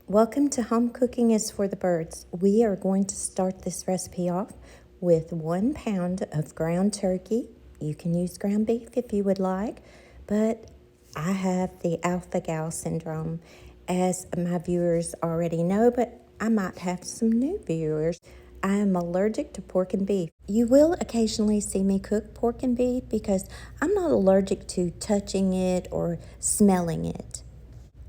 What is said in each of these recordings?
Welcome to Home Cooking is for the Birds. We are going to start this recipe off with 1 pound of ground turkey. You can use ground beef if you would like, but I have the alpha gal syndrome, as my viewers already know, but I might have some new viewers. I am allergic to pork and beef. You will occasionally see me cook pork and beef because I'm not allergic to touching it or smelling it.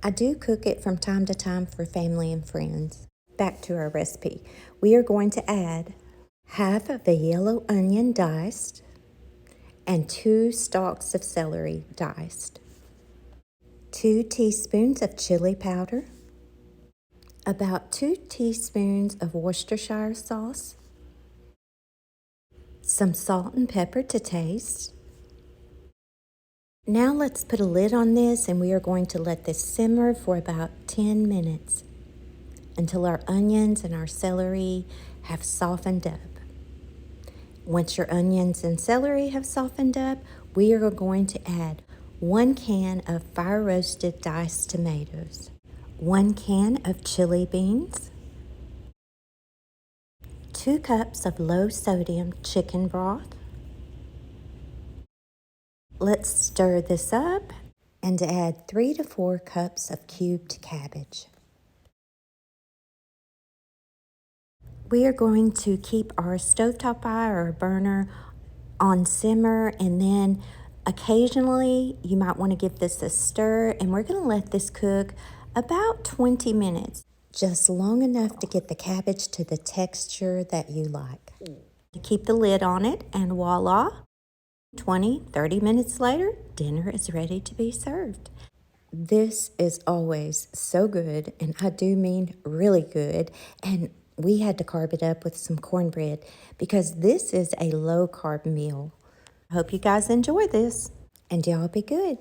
I do cook it from time to time for family and friends. Back to our recipe. We are going to add half of a yellow onion diced and 2 stalks of celery diced, 2 teaspoons of chili powder, about 2 teaspoons of Worcestershire sauce, some salt and pepper to taste. Now let's put a lid on this and we are going to let this simmer for about 10 minutes until our onions and our celery have softened up. Once your onions and celery have softened up, we are going to add 1 can of fire roasted diced tomatoes, 1 can of chili beans, 2 cups of low sodium chicken broth. Let's stir this up and add 3 to 4 cups of cubed cabbage. We are going to keep our stovetop fire or burner on simmer, and then occasionally you might want to give this a stir, and we're going to let this cook about 20 minutes, just long enough to get the cabbage to the texture that you like. Keep the lid on it, and voila, 20-30 minutes later, dinner is ready to be served. This is always so good, and I do mean really good, and we had to carb it up with some cornbread because this is a low-carb meal. I hope you guys enjoy this, and y'all be good.